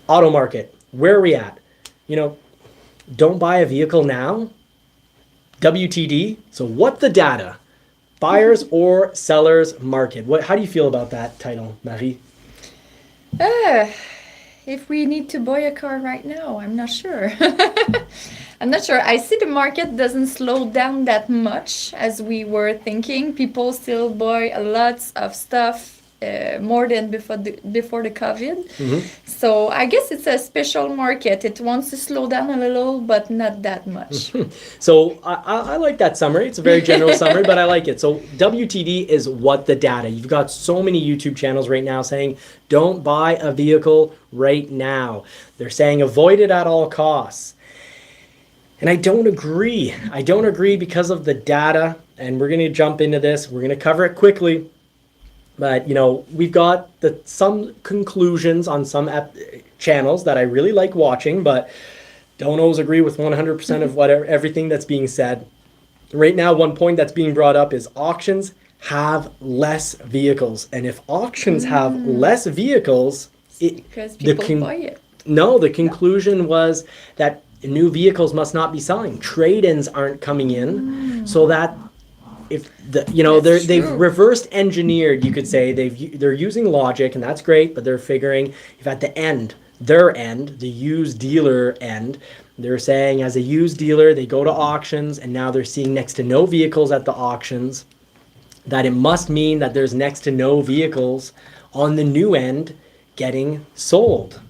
auto market, where are we at? You know, don't buy a vehicle now. WTD. So what the data? Buyers or sellers market. How do you feel about that title, Marie? Uh, if we need to buy a car right now, I'm not sure. I'm not sure. I see the market doesn't slow down that much as we were thinking. People still buy a lot of stuff more than before the COVID. Mm-hmm. So I guess it's a special market. It wants to slow down a little, but not that much. So I like that summary. It's a very general summary, but I like it. So WTD is what the data. You've got so many YouTube channels right now saying, don't buy a vehicle right now. They're saying avoid it at all costs. And I don't agree. I don't agree because of the data. And we're going to jump into this. We're going to cover it quickly. But, you know, we've got some conclusions on some channels that I really like watching, but don't always agree with 100% of everything that's being said. Right now, one point that's being brought up is auctions have less vehicles. And if auctions have less vehicles, Because people buy it. no, the conclusion was that new vehicles must not be selling. Trade-ins aren't coming in, so that if they've reversed engineered, you could say they're using logic, and that's great, but they're figuring if at the end, their end, the used dealer end, they're saying as a used dealer they go to auctions and now they're seeing next to no vehicles at the auctions, that it must mean that there's next to no vehicles on the new end getting sold.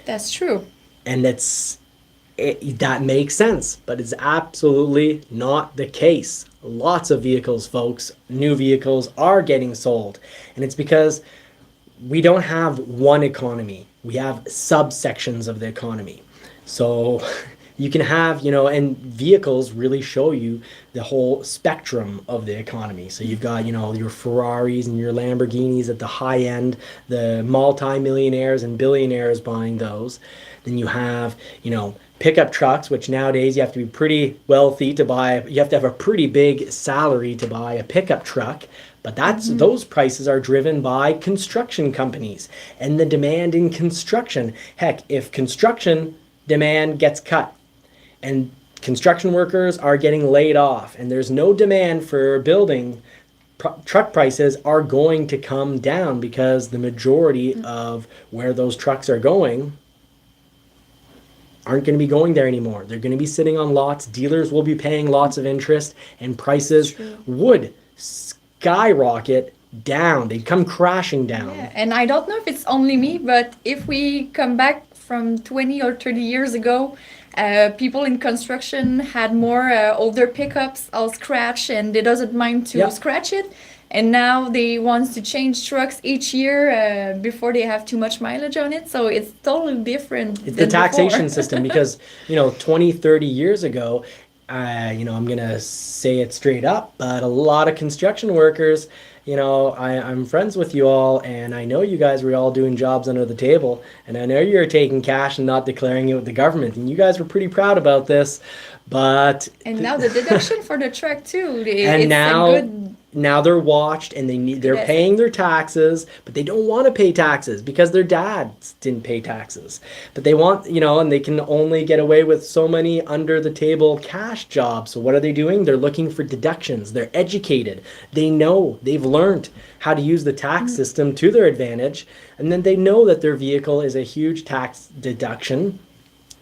That's true. And that makes sense, but it's absolutely not the case. Lots of vehicles, folks, new vehicles are getting sold. And it's because we don't have one economy. We have subsections of the economy. So you can have, and vehicles really show you the whole spectrum of the economy. So you've got, your Ferraris and your Lamborghinis at the high end, the multi-millionaires and billionaires buying those. Then you have, pickup trucks, which nowadays you have to be pretty wealthy to buy. You have to have a pretty big salary to buy a pickup truck. But those prices are driven by construction companies and the demand in construction. Heck, if construction demand gets cut and construction workers are getting laid off and there's no demand for building, truck prices are going to come down because the majority of where those trucks are going aren't going to be going there anymore. They're going to be sitting on lots. Dealers will be paying lots of interest, and prices would skyrocket down. They'd come crashing down. Yeah, and I don't know if it's only me, but if we come back from 20 or 30 years ago, people in construction had more older pickups all scratch, and they doesn't mind to scratch it. And now they want to change trucks each year before they have too much mileage on it. So it's totally different. It's the taxation system because, 20, 30 years ago, I'm going to say it straight up, but a lot of construction workers, I'm friends with you all, and I know you guys were all doing jobs under the table, and I know you're taking cash and not declaring it with the government, and you guys were pretty proud about this, but... And now the deduction for the truck, too. Now they're watched and they're paying their taxes, but they don't want to pay taxes because their dads didn't pay taxes. But they want, and they can only get away with so many under the table cash jobs. So what are they doing? They're looking for deductions. They're educated. They know, they've learned how to use the tax system to their advantage. And then they know that their vehicle is a huge tax deduction.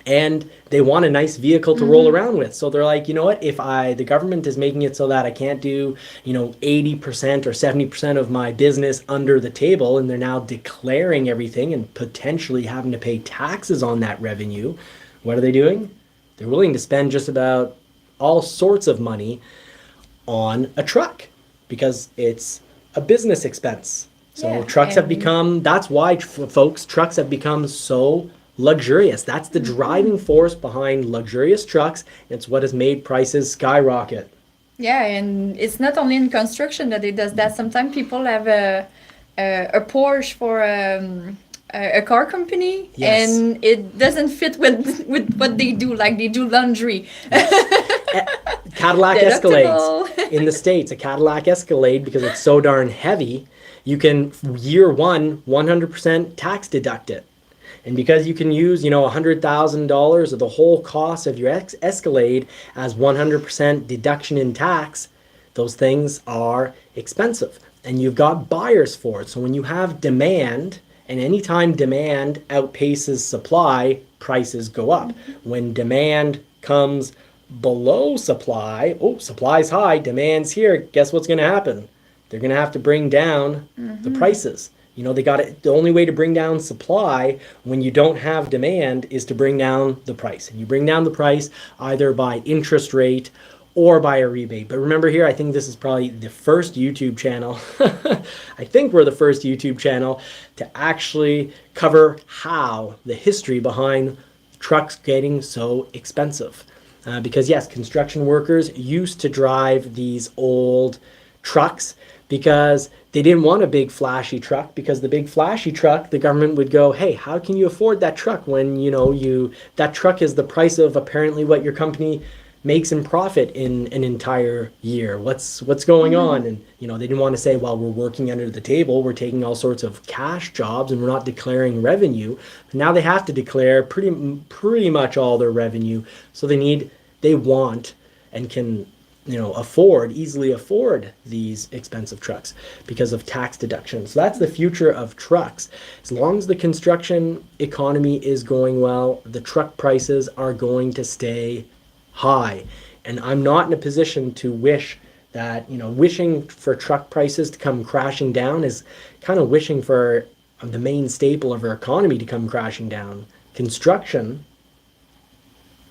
And they want a nice vehicle to roll around with. So they're like, you know what, if the government is making it so that I can't do, 80% or 70% of my business under the table, and they're now declaring everything and potentially having to pay taxes on that revenue, what are they doing? They're willing to spend just about all sorts of money on a truck because it's a business expense. So trucks have become, that's why, folks, trucks have become so luxurious. That's the driving force behind luxurious trucks. It's what has made prices skyrocket. Yeah, and it's not only in construction that it does that. Sometimes people have a Porsche for a car company, and it doesn't fit with what they do. Like they do laundry. Cadillac Escalades in the States, a Cadillac Escalade, because it's so darn heavy, you can year one 100% tax deduct it. And because you can use, $100,000 of the whole cost of your Escalade as 100% deduction in tax, those things are expensive. And you've got buyers for it. So when you have demand, and anytime demand outpaces supply, prices go up. When demand comes below supply, supply's high, demand's here, guess what's going to happen? They're going to have to bring down the prices. They got it. The only way to bring down supply when you don't have demand is to bring down the price. And you bring down the price either by interest rate or by a rebate. But remember here, I think this is probably the first YouTube channel. I think we're the first YouTube channel to actually cover how the history behind trucks getting so expensive. Because yes, construction workers used to drive these old trucks because they didn't want a big flashy truck, because the big flashy truck, the government would go, hey, how can you afford that truck when that truck is the price of apparently what your company makes in profit in an entire year? What's going on? And they didn't want to say, well, we're working under the table, we're taking all sorts of cash jobs and we're not declaring revenue. But now they have to declare pretty much all their revenue. So they want and can easily afford these expensive trucks because of tax deductions. So that's the future of trucks. As long as the construction economy is going well, the truck prices are going to stay high. And I'm not in a position to wish that, wishing for truck prices to come crashing down is kind of wishing for the main staple of our economy to come crashing down. Construction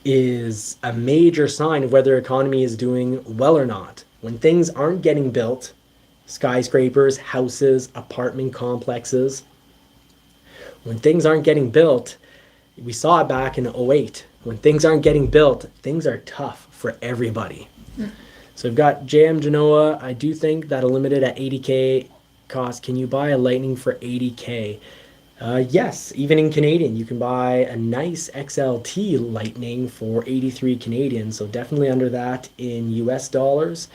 is a major sign of whether economy is doing well or not. When things aren't getting built, skyscrapers, houses, apartment complexes, when things aren't getting built, we saw it back in 2008. When things aren't getting built, things are tough for everybody. So we've got JM Genoa. I do think that a limited at 80K cost. Can you buy a Lightning for 80K? Yes, even in Canadian, you can buy a nice XLT Lightning for 83 Canadian, so definitely under that in US dollars.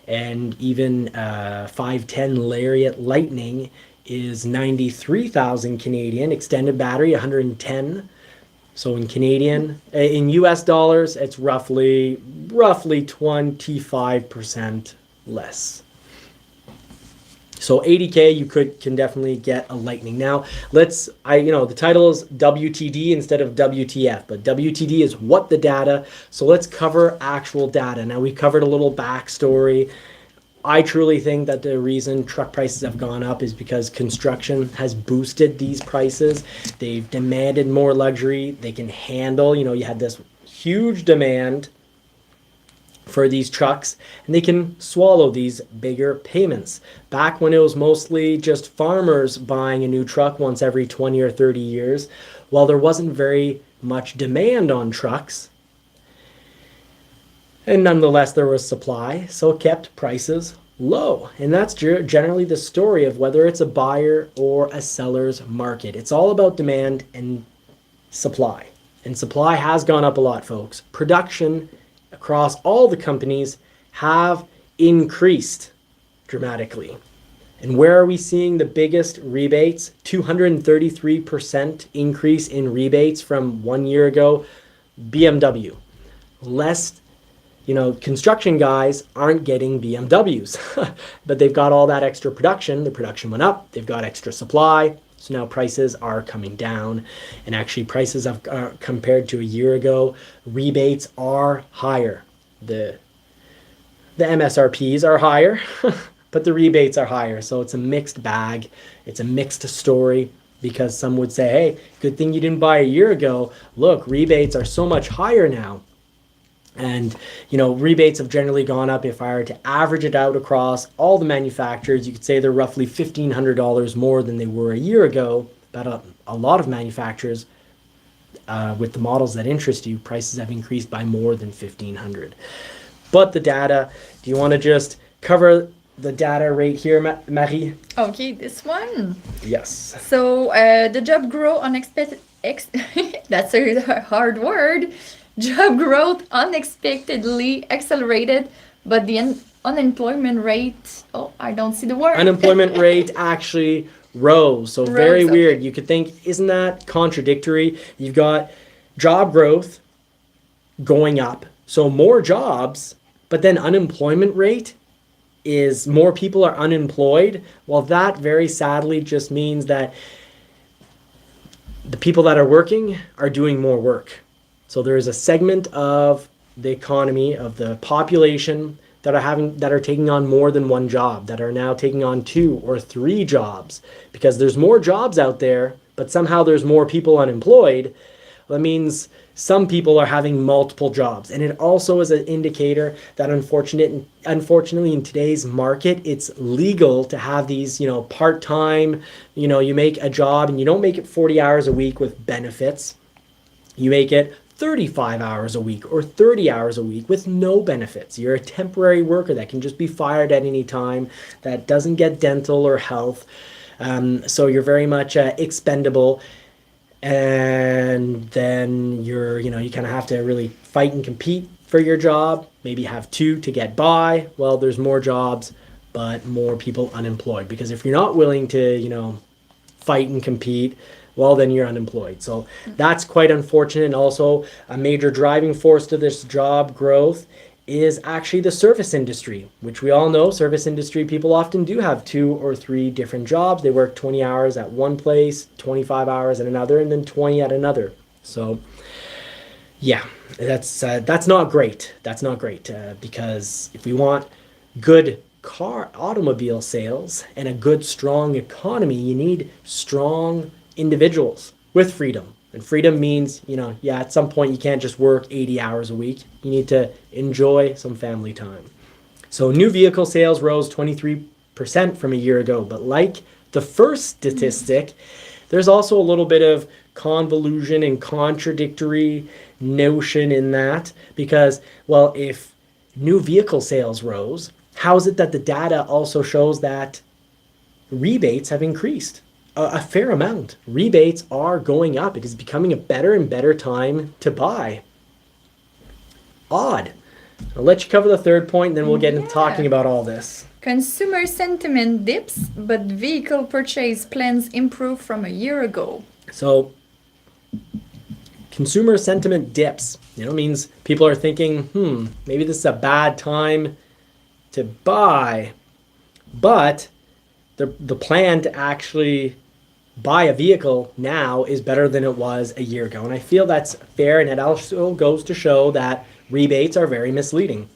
And even 510 Lariat Lightning is 93,000 Canadian, extended battery 110. So in Canadian, in US dollars, it's roughly 25% less. So 80K, you can definitely get a Lightning. Now, the title is WTD instead of WTF, but WTD is what the data. So let's cover actual data. Now, we covered a little backstory. I truly think that the reason truck prices have gone up is because construction has boosted these prices. They've demanded more luxury. They can handle, you had this huge demand for these trucks, and they can swallow these bigger payments. Back when it was mostly just farmers buying a new truck once every 20 or 30 years, well, there wasn't very much demand on trucks, and nonetheless there was supply, so it kept prices low. And that's generally the story of whether it's a buyer or a seller's market. It's all about demand and supply, and supply has gone up a lot, folks. Production across all the companies have increased dramatically. And where are we seeing the biggest rebates? 233% increase in rebates from 1 year ago. BMW. Less, construction guys aren't getting BMWs, but they've got all that extra production. The production went up. They've got extra supply. So now prices are coming down, and actually prices have compared to a year ago, rebates are higher. The MSRPs are higher, but the rebates are higher. So it's a mixed bag. It's a mixed story, because some would say, hey, good thing you didn't buy a year ago. Look, rebates are so much higher now. And, rebates have generally gone up. If I were to average it out across all the manufacturers, you could say they're roughly $1,500 more than they were a year ago. But a lot of manufacturers, with the models that interest you, prices have increased by more than $1,500. But the data, do you want to just cover the data right here, Marie? Okay, this one. Yes. So the job growth unexpected. That's a hard word. Job growth unexpectedly accelerated, but the unemployment rate, I don't see the word. Unemployment rate actually rose. So very Rose, weird. okay. You could think, isn't that contradictory? You've got job growth going up, so more jobs, but then unemployment rate is more people are unemployed. Well, that very sadly just means that the people that are working are doing more work. So there is a segment of the economy, of the population, that are taking on more than one job, that are now taking on 2 or 3 jobs, because there's more jobs out there, but somehow there's more people unemployed. That means some people are having multiple jobs, and it also is an indicator that unfortunately in today's market, it's legal to have these, part-time, you make a job and you don't make it 40 hours a week with benefits. You make it 35 hours a week or 30 hours a week with no benefits. You're a temporary worker that can just be fired at any time, that doesn't get dental or health. So you're very much expendable. And then you kind of have to really fight and compete for your job, maybe have 2 to get by. Well, there's more jobs, but more people unemployed. Because if you're not willing to, fight and compete, well, then you're unemployed. So that's quite unfortunate. And also a major driving force to this job growth is actually the service industry, which we all know service industry people often do have 2 or 3 different jobs. They work 20 hours at one place, 25 hours at another, and then 20 at another. So yeah, that's not great. That's not great because if we want good automobile sales and a good strong economy, you need strong individuals with freedom. And freedom means, at some point you can't just work 80 hours a week. You need to enjoy some family time. So new vehicle sales rose 23% from a year ago. But like the first statistic, there's also a little bit of convolution and contradictory notion in that. Because, well, if new vehicle sales rose, how is it that the data also shows that rebates have increased a fair amount? Rebates are going up. It is becoming a better and better time to buy. Odd. I'll let you cover the third point, and then we'll get into talking about all this. Consumer sentiment dips, but vehicle purchase plans improve from a year ago. So, consumer sentiment dips. Means people are thinking, maybe this is a bad time to buy. But the plan to actually buy a vehicle now is better than it was a year ago. And I feel that's fair, and it also goes to show that rebates are very misleading.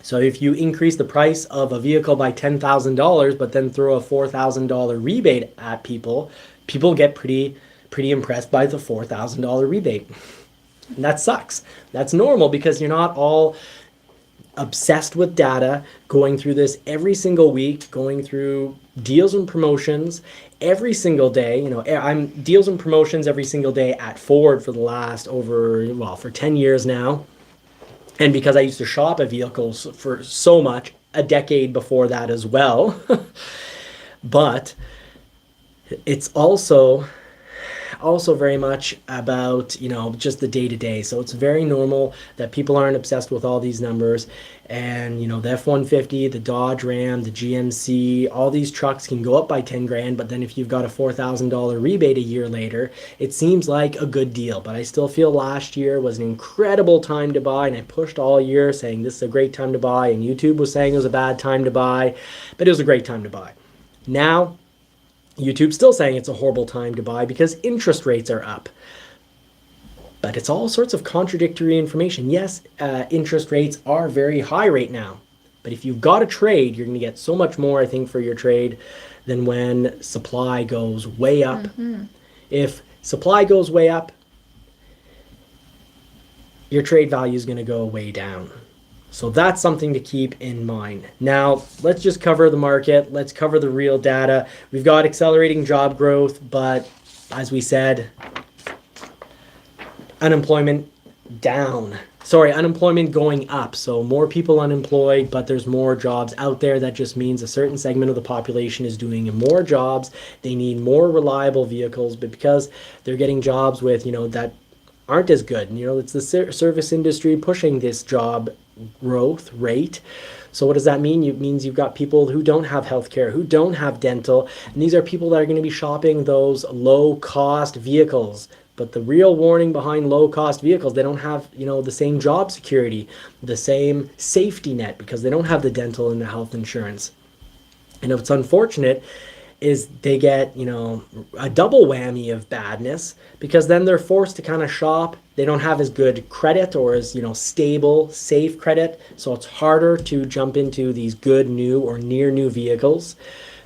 So if you increase the price of a vehicle by $10,000 but then throw a $4,000 rebate at people get pretty impressed by the $4,000 rebate. And that sucks. That's normal because you're not all obsessed with data, going through this every single week, going through deals and promotions every single day. I'm deals and promotions every single day at Ford for the last for 10 years now. And because I used to shop at vehicles for so much, a decade before that as well. But it's also very much about, just the day-to-day. So it's very normal that people aren't obsessed with all these numbers. And, the F-150, the Dodge Ram, the GMC, all these trucks can go up by 10 grand. But then if you've got a $4,000 rebate a year later, it seems like a good deal. But I still feel last year was an incredible time to buy. And I pushed all year saying this is a great time to buy. And YouTube was saying it was a bad time to buy. But it was a great time to buy. Now, YouTube's still saying it's a horrible time to buy because interest rates are up. But it's all sorts of contradictory information. Yes, interest rates are very high right now. But if you've got a trade, you're going to get so much more, I think, for your trade than when supply goes way up. Mm-hmm. If supply goes way up, your trade value is going to go way down. So that's something to keep in mind. Now, let's just cover the market. Let's cover the real data. We've got accelerating job growth, but as we said, unemployment going up. So more people unemployed, but there's more jobs out there. That just means a certain segment of the population is doing more jobs. They need more reliable vehicles, but because they're getting jobs with, that aren't as good. It's the service industry pushing this job growth rate. So what does that mean? It means you've got people who don't have healthcare, who don't have dental, and these are people that are going to be shopping those low-cost vehicles. But the real warning behind low-cost vehicles, they don't have, the same job security, the same safety net, because they don't have the dental and the health insurance. And it's unfortunate is they get, a double whammy of badness, because then they're forced to kind of shop. They don't have as good credit or as, stable, safe credit. So it's harder to jump into these good new or near new vehicles,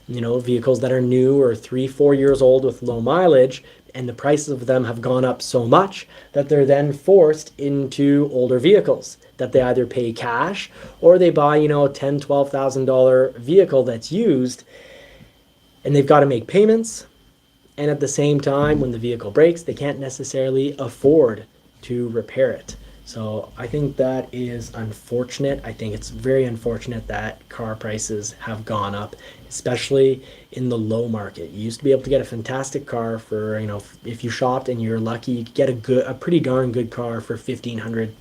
vehicles that are new or 3-4 years old with low mileage. And the prices of them have gone up so much that they're then forced into older vehicles that they either pay cash or they buy, a $10,000, $12,000 vehicle that's used, and they've got to make payments. And at the same time, when the vehicle breaks, they can't necessarily afford to repair it. So I think that is unfortunate. I think it's very unfortunate that car prices have gone up, especially in the low market. You used to be able to get a fantastic car for, if you shopped and you're lucky, you could get a pretty darn good car for $1,500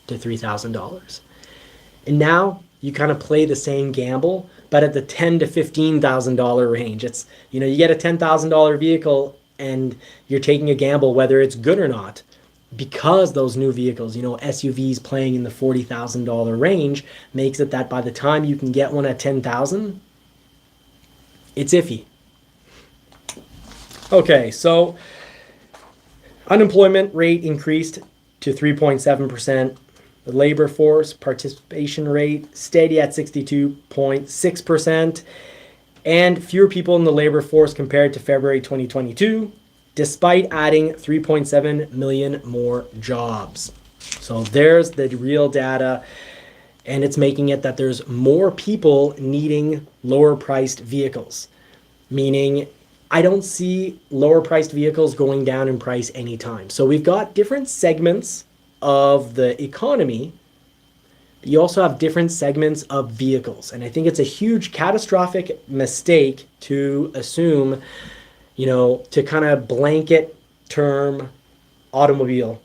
to $3,000. And now you kind of play the same gamble, but at the $10,000 to $15,000 range. It's, you get a $10,000 vehicle and you're taking a gamble whether it's good or not, because those new vehicles, SUVs playing in the $40,000 range makes it that by the time you can get one at $10,000, it's iffy. Okay, so unemployment rate increased to 3.7%. The labor force participation rate steady at 62.6%, and fewer people in the labor force compared to February 2022, despite adding 3.7 million more jobs. So there's the real data, and it's making it that there's more people needing lower priced vehicles, meaning I don't see lower priced vehicles going down in price anytime. So we've got different segments of the economy, but you also have different segments of vehicles. And I think it's a huge catastrophic mistake to assume, to kind of blanket term automobile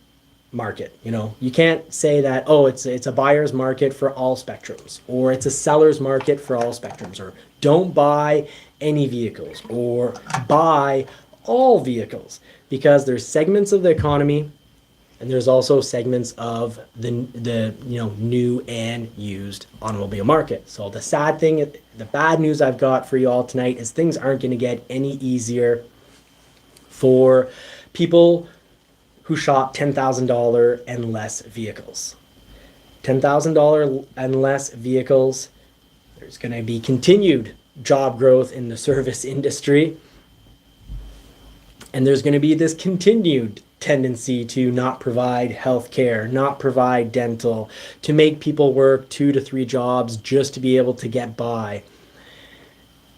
market. You can't say that, oh, it's a buyer's market for all spectrums, or it's a seller's market for all spectrums, or don't buy any vehicles, or buy all vehicles, because there's segments of the economy and there's also segments of the new and used automobile market. So the sad thing, the bad news I've got for you all tonight is things aren't going to get any easier for people who shop $10,000 and less vehicles. $10,000 and less vehicles. There's going to be continued job growth in the service industry. And there's going to be this continued tendency to not provide health care, not provide dental, to make people work 2 to 3 jobs just to be able to get by.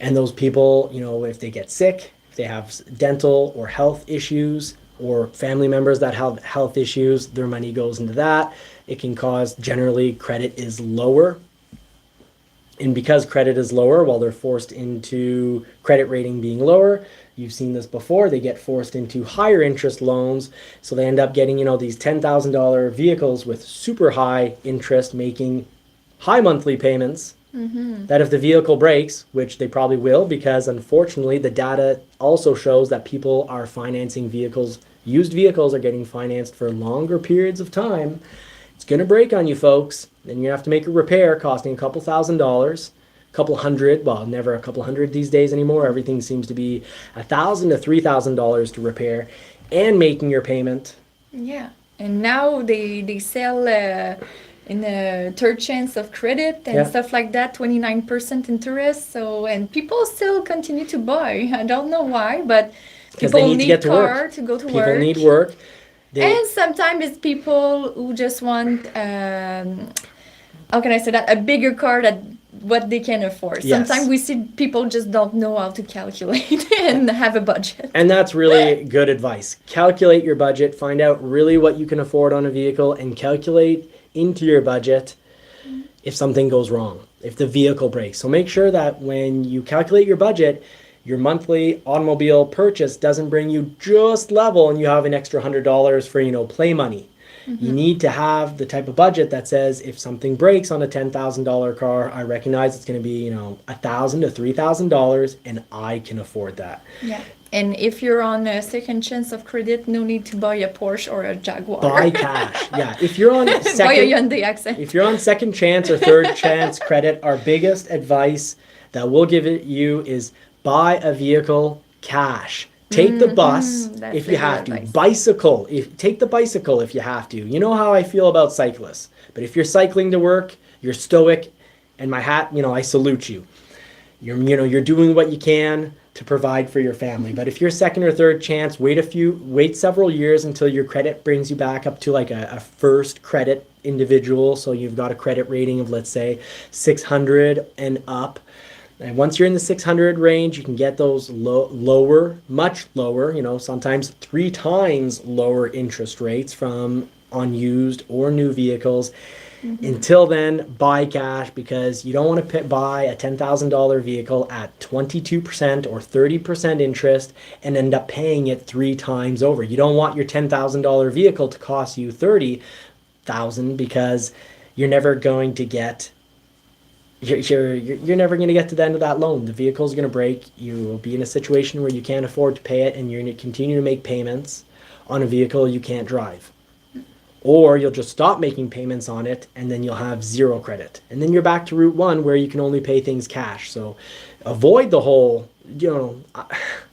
And those people, if they get sick, if they have dental or health issues, or family members that have health issues, their money goes into that. It can cause, generally, credit is lower. And because credit is lower, while they're forced into credit rating being lower, you've seen this before, they get forced into higher interest loans. So they end up getting, these $10,000 vehicles with super high interest, making high monthly payments. Mm-hmm. That if the vehicle breaks, which they probably will, because unfortunately the data also shows that people are financing vehicles, used vehicles are getting financed for longer periods of time. It's going to break on you, folks. Then you have to make a repair costing a couple $1,000s, a couple hundred, well, never a couple hundred these days anymore. Everything seems to be $1,000 to $3,000 to repair, and making your payment. Yeah, and now they sell in a third chance of credit and stuff like that, 29% interest. So, and people still continue to buy. I don't know why, but people need to get to work. To go to work. People need work. And sometimes it's people who just want, how can I say that, a bigger car than what they can afford. Yes. Sometimes we see people just don't know how to calculate and have a budget. And that's really good advice. Calculate your budget, find out really what you can afford on a vehicle, and calculate into your budget if something goes wrong, if the vehicle breaks. So make sure that when you calculate your budget, your monthly automobile purchase doesn't bring you just level and you have an extra $100 for, play money. You need to have the type of budget that says if something breaks on a $10,000 car, I recognize it's going to be, $1,000 to $3,000, and I can afford that. Yeah. And if you're on a second chance of credit, no need to buy a Porsche or a Jaguar. Buy cash. Yeah. If you're on Buy a second, Hyundai Accent. if you're on second chance or third chance credit, our biggest advice that we'll give it you is buy a vehicle cash. Take the bus That's if you very have to. advice. Bicycle. Take the bicycle if you have to. You know how I feel about cyclists. But if you're cycling to work, you're stoic, and my hat, I salute you. You're doing what you can to provide for your family. But if you're second or third chance, wait several years until your credit brings you back up to like a first credit individual. So you've got a credit rating of, let's say, 600 and up. And once you're in the 600 range, you can get those lower, much lower, sometimes 3 times lower interest rates on used or new vehicles. Until then, buy cash, because you don't want to buy a $10,000 vehicle at 22% or 30% interest and end up paying it 3 times over. You don't want your $10,000 vehicle to cost you $30,000, because you're never going to get you're never going to get to the end of that loan. The vehicle's going to break. You will be in a situation where you can't afford to pay it, and you're going to continue to make payments on a vehicle you can't drive. Or you'll just stop making payments on it, and then you'll have 0 credit. And then you're back to route 1, where you can only pay things cash. So avoid the whole,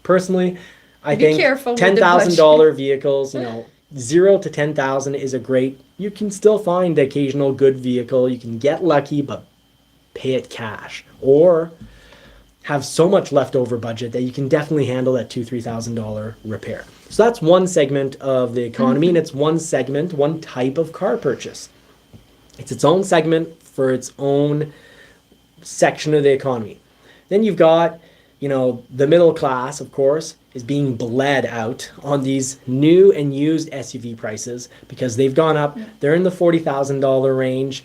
personally, I think $10,000 vehicles, 0 to 10,000 is a great, you can still find the occasional good vehicle. You can get lucky, but pay it cash. Or have so much leftover budget that you can definitely handle that $2,000-$3,000 repair. So that's one segment of the economy, and it's one type of car purchase. It's its own segment for its own section of the economy. Then you've got, the middle class, of course, is being bled out on these new and used SUV prices, because they've gone up. They're in the $40,000 range,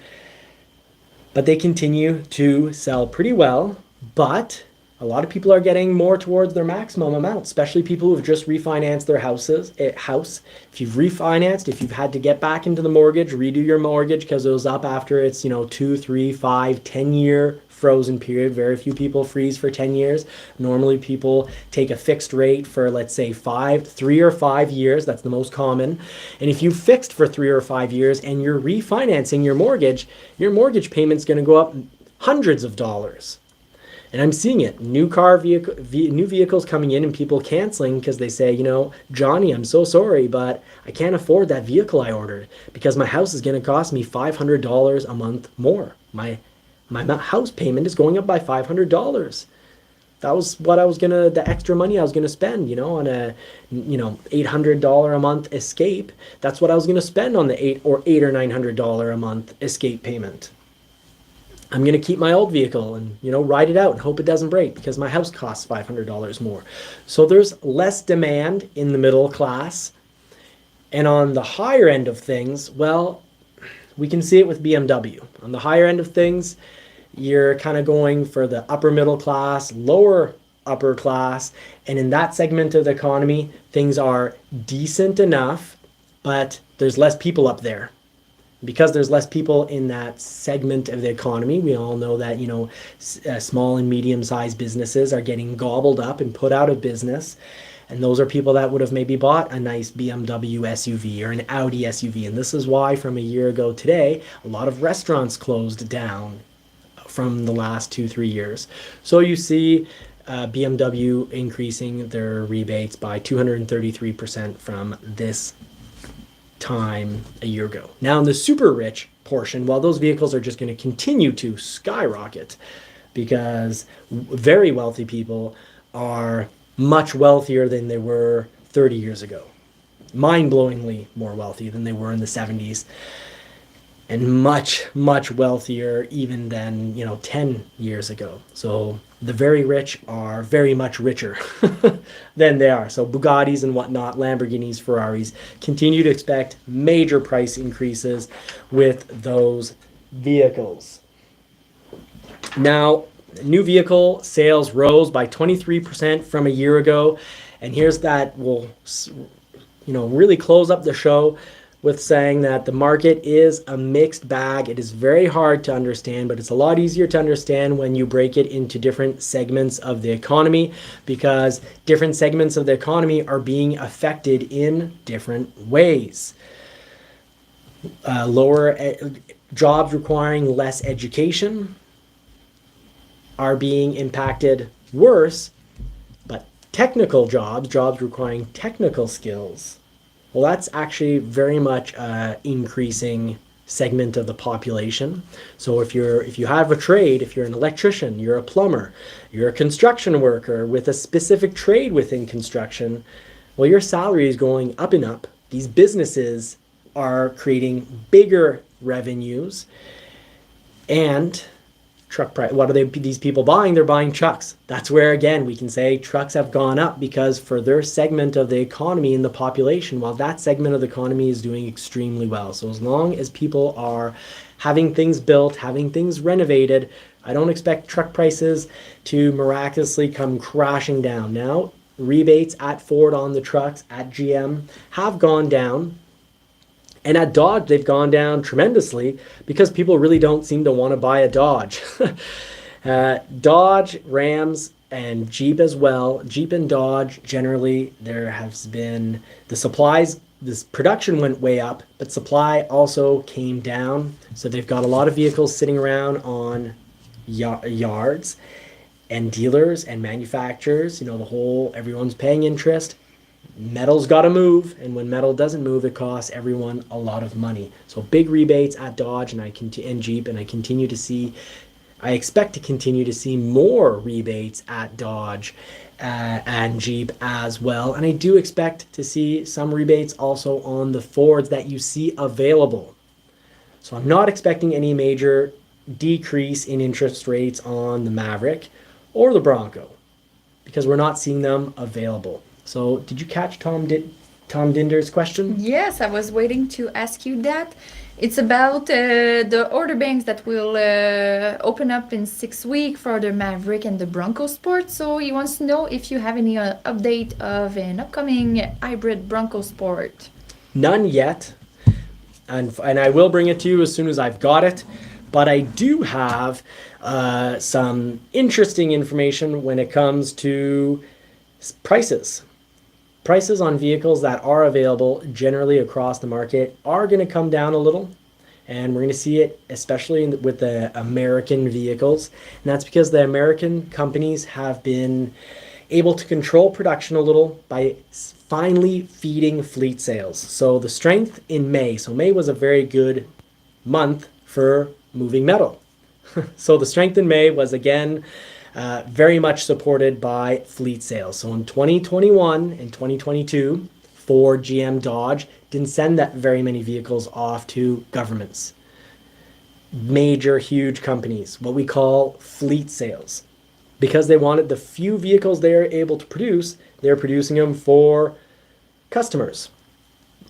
but they continue to sell pretty well. But a lot of people are getting more towards their maximum amount, especially people who have just refinanced their house. If you've refinanced, if you've had to get back into the mortgage, redo your mortgage because it was up after its 2, 3, 5, 10-year frozen period. Very few people freeze for 10 years. Normally people take a fixed rate for, let's say, 3 or 5 years. That's the most common. And if you fixed for 3 or 5 years and you're refinancing your mortgage payment's going to go up hundreds of dollars. And I'm seeing it. New vehicles coming in and people canceling because they say, Johnny, I'm so sorry, but I can't afford that vehicle I ordered because my house is going to cost me $500 a month more. My house payment is going up by $500. That was what the extra money I was going to spend, on a, $800 a month Escape. That's what I was going to spend on the $800 or $900 a month Escape payment. I'm going to keep my old vehicle and, ride it out and hope it doesn't break because my house costs $500 more. So there's less demand in the middle class. And on the higher end of things, well, we can see it with BMW. On the higher end of things, you're kind of going for the upper middle class, lower upper class. And in that segment of the economy, things are decent enough, but there's less people up there. Because there's less people in that segment of the economy, we all know that, small and medium-sized businesses are getting gobbled up and put out of business. And those are people that would have maybe bought a nice BMW SUV or an Audi SUV. And this is why from a year ago today, a lot of restaurants closed down from the last 2-3 years. So you see BMW increasing their rebates by 233% from this time a year ago. Now in the super rich portion, well, those vehicles are just going to continue to skyrocket because very wealthy people are much wealthier than they were 30 years ago. Mind-blowingly more wealthy than they were in the 70s. And much, much wealthier even than, 10 years ago. So the very rich are very much richer than they are. So Bugattis and whatnot, Lamborghinis, Ferraris, continue to expect major price increases with those vehicles. Now, new vehicle sales rose by 23% from a year ago. And here's that will, really close up the show. with saying that the market is a mixed bag. It is very hard to understand, but it's a lot easier to understand when you break it into different segments of the economy, because different segments of the economy are being affected in different ways. Jobs requiring less education are being impacted worse, but technical jobs requiring technical skills, well, that's actually very much increasing segment of the population. So if you have a trade, if you're an electrician, you're a plumber, you're a construction worker with a specific trade within construction, well, your salary is going up and up. These businesses are creating bigger revenues, and truck price. What are these people buying? They're buying trucks. That's where, again, we can say trucks have gone up, because for their segment of the economy and the population, while that segment of the economy is doing extremely well. So as long as people are having things built, having things renovated, I don't expect truck prices to miraculously come crashing down. Now, rebates at Ford on the trucks, at GM, have gone down. And at Dodge, they've gone down tremendously because people really don't seem to want to buy a Dodge. Dodge, Rams, and Jeep as well. Jeep and Dodge, generally, there has been the supplies, this production went way up, but supply also came down. So they've got a lot of vehicles sitting around on yards, and dealers and manufacturers, everyone's paying interest. Metal's got to move, and when metal doesn't move, it costs everyone a lot of money. So big rebates at Dodge and Jeep, and I expect to continue to see more rebates at Dodge and Jeep as well. And I do expect to see some rebates also on the Fords that you see available. So I'm not expecting any major decrease in interest rates on the Maverick or the Bronco, because we're not seeing them available. So did you catch Tom Dinder's question? Yes, I was waiting to ask you that. It's about the order banks that will open up in 6 weeks for the Maverick and the Bronco Sport. So he wants to know if you have any update of an upcoming hybrid Bronco Sport. None yet, and I will bring it to you as soon as I've got it. But I do have some interesting information when it comes to prices. Prices on vehicles that are available generally across the market are going to come down a little, and we're going to see it especially with the American vehicles, and that's because the American companies have been able to control production a little by finally feeding fleet sales. So the strength in May, so May was a very good month for moving metal. So the strength in May was again very much supported by fleet sales. So in 2021 and 2022, Ford, GM, Dodge didn't send that very many vehicles off to governments. Major, huge companies, what we call fleet sales. Because they wanted the few vehicles they are able to produce, they're producing them for customers.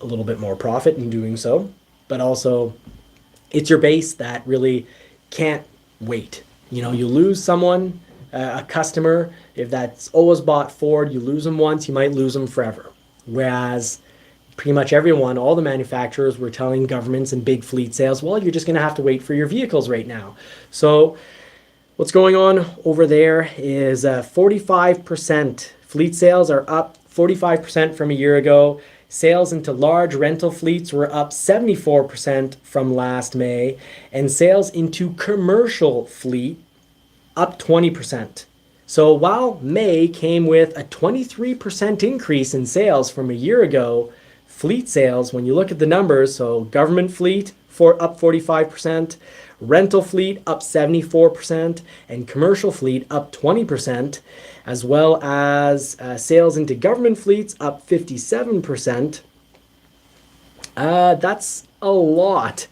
A little bit more profit in doing so, but also it's your base that really can't wait. You lose someone, a customer, if that's always bought Ford, you lose them once, you might lose them forever. Whereas pretty much everyone, all the manufacturers were telling governments and big fleet sales, well, you're just going to have to wait for your vehicles right now. So what's going on over there is 45%. Fleet sales are up 45% from a year ago. Sales into large rental fleets were up 74% from last May, and sales into commercial fleet up 20%. So while May came with a 23% increase in sales from a year ago, fleet sales, when you look at the numbers, so government fleet up 45%, rental fleet up 74%, and commercial fleet up 20%, as well as sales into government fleets up 57%. That's a lot.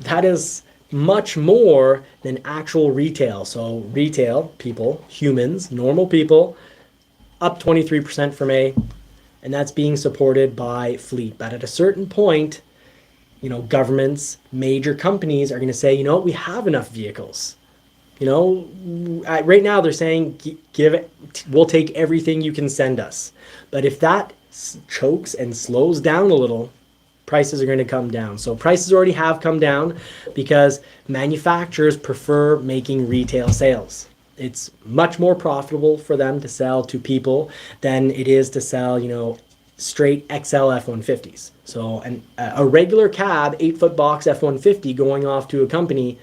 That is much more than actual retail. So retail people, humans, normal people, up 23% for May, and that's being supported by fleet. But at a certain point, governments, major companies are going to say, we have enough vehicles. Right now they're saying, we'll take everything you can send us. But if that chokes and slows down a little, prices are going to come down. So prices already have come down because manufacturers prefer making retail sales. It's much more profitable for them to sell to people than it is to sell, straight XL F-150s. So a regular cab, 8-foot box F-150 going off to a company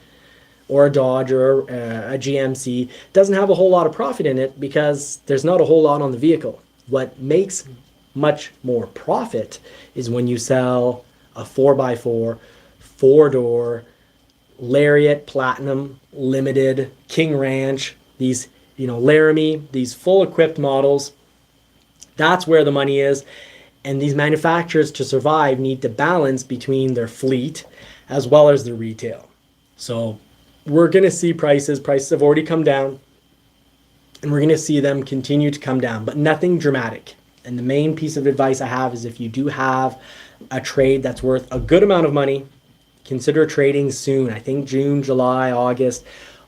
or a Dodge or a GMC doesn't have a whole lot of profit in it because there's not a whole lot on the vehicle. What makes much more profit is when you sell a 4x4, 4-door, Lariat, Platinum, Limited, King Ranch, these, Laramie, these full equipped models. That's where the money is. And these manufacturers, to survive, need to balance between their fleet as well as their retail. So we're going to see prices have already come down, and we're going to see them continue to come down, but nothing dramatic. And the main piece of advice I have is if you do have a trade that's worth a good amount of money, consider trading soon. I think June, July, August,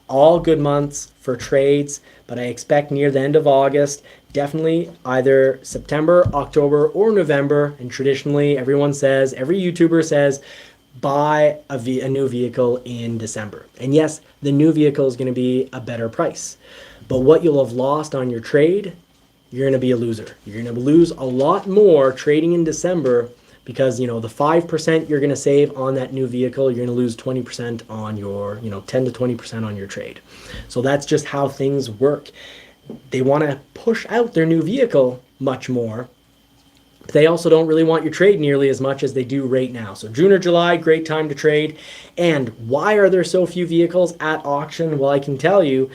all good months for trades, but I expect near the end of August, definitely either September, October, or November. And traditionally, every YouTuber says, buy a new vehicle in December. And yes, the new vehicle is going to be a better price. But what you'll have lost on your trade, you're going to be a loser. You're going to lose a lot more trading in December because, the 5% you're going to save on that new vehicle, you're going to lose 20% on your, 10 to 20% on your trade. So that's just how things work. They want to push out their new vehicle much more. But they also don't really want your trade nearly as much as they do right now. So June or July, great time to trade. And why are there so few vehicles at auction? Well, I can tell you,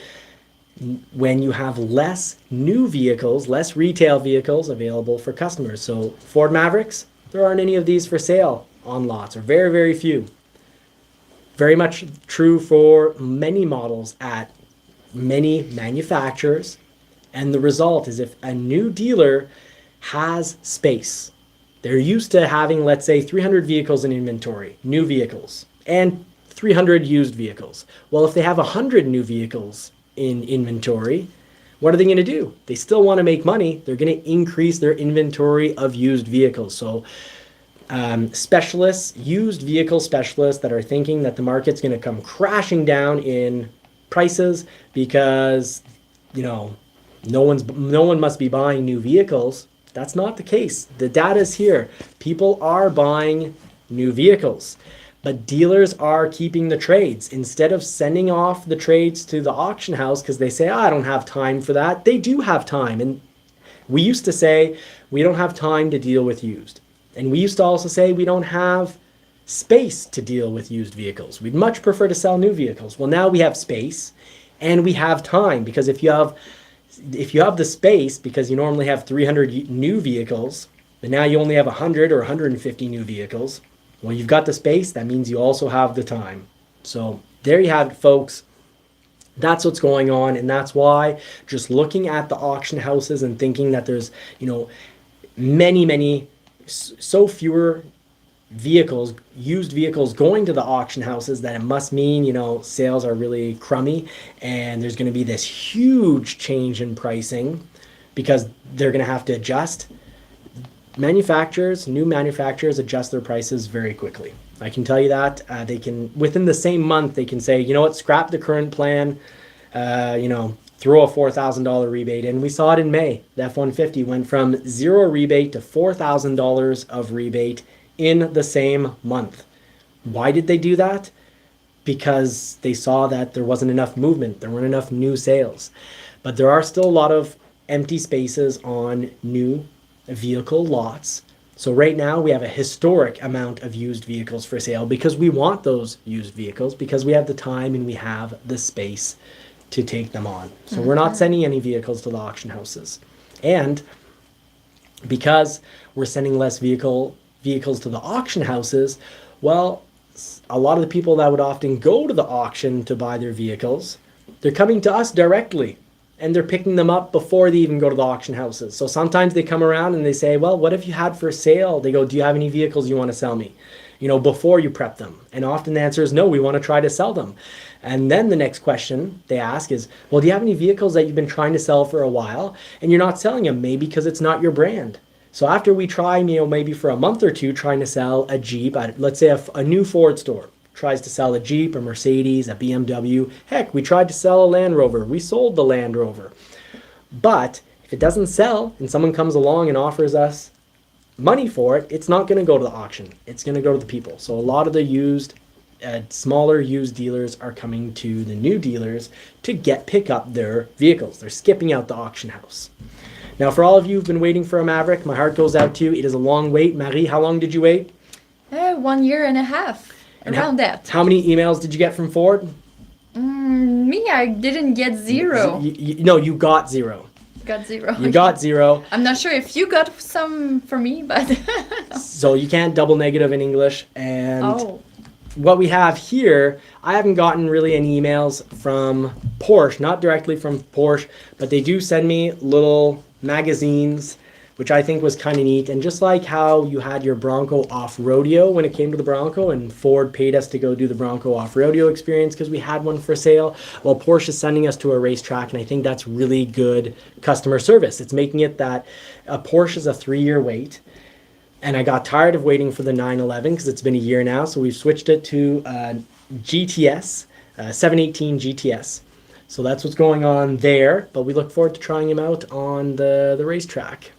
when you have less new vehicles, less retail vehicles available for customers. So Ford Mavericks, there aren't any of these for sale on lots, or very, very few. Very much true for many models at many manufacturers. And the result is if a new dealer has space, they're used to having, let's say, 300 vehicles in inventory, new vehicles, and 300 used vehicles. Well, if they have 100 new vehicles in inventory, what are they going to do? They still want to make money. They're going to increase their inventory of used vehicles. So used vehicle specialists that are thinking that the market's going to come crashing down in prices because, no one must be buying new vehicles. That's not the case. The data's here. People are buying new vehicles. But dealers are keeping the trades. Instead of sending off the trades to the auction house because they say, I don't have time for that. They do have time. And we used to say, we don't have time to deal with used. And we used to also say, we don't have space to deal with used vehicles. We'd much prefer to sell new vehicles. Well, now we have space and we have time, because if you have the space, because you normally have 300 new vehicles, but now you only have 100 or 150 new vehicles. Well, you've got the space. That means you also have the time. So there you have it, folks. That's what's going on. And that's why just looking at the auction houses and thinking that there's, so fewer vehicles, used vehicles going to the auction houses, that it must mean, sales are really crummy and there's going to be this huge change in pricing because they're going to have to adjust. New manufacturers adjust their prices very quickly. I can tell you that. They can, within the same month, they can say, scrap the current plan, throw a $4,000 rebate in. We saw it in May. The F-150 went from zero rebate to $4,000 of rebate in the same month. Why did they do that? Because they saw that there wasn't enough movement. There weren't enough new sales. But there are still a lot of empty spaces on new vehicle lots. So right now we have a historic amount of used vehicles for sale because we want those used vehicles, because we have the time and we have the space to take them on. So we're not sending any vehicles to the auction houses. And because we're sending less vehicles to the auction houses, well, a lot of the people that would often go to the auction to buy their vehicles, they're coming to us directly. And they're picking them up before they even go to the auction houses. So sometimes they come around and they say, well, what have you had for sale? They go, do you have any vehicles you want to sell me? Before you prep them. And often the answer is no, we want to try to sell them. And then the next question they ask is, well, do you have any vehicles that you've been trying to sell for a while and you're not selling them? Maybe because it's not your brand. So after we try, maybe for a month or two trying to sell a Jeep, let's say a new Ford store tries to sell a Jeep, a Mercedes, a BMW. Heck, we tried to sell a Land Rover. We sold the Land Rover. But if it doesn't sell and someone comes along and offers us money for it, it's not going to go to the auction. It's going to go to the people. So a lot of the smaller used dealers are coming to the new dealers to pick up their vehicles. They're skipping out the auction house. Now, for all of you who've been waiting for a Maverick, my heart goes out to you. It is a long wait. Marie, how long did you wait? 1 year and a half, around that. How many emails did you get from Ford? Me, I didn't get zero. No, you got zero. Got zero. You got zero. I'm not sure if you got some for me, but... So you can't double negative in English. And what we have here, I haven't gotten really any emails from Porsche, not directly from Porsche, but they do send me little magazines, which I think was kind of neat. And just like how you had your Bronco off-rodeo when it came to the Bronco, and Ford paid us to go do the Bronco off-rodeo experience because we had one for sale, well, Porsche is sending us to a racetrack, and I think that's really good customer service. It's making it that a Porsche is a 3-year wait, and I got tired of waiting for the 911 because it's been a year now, so we've switched it to GTS, 718 GTS. So that's what's going on there, but we look forward to trying him out on the racetrack.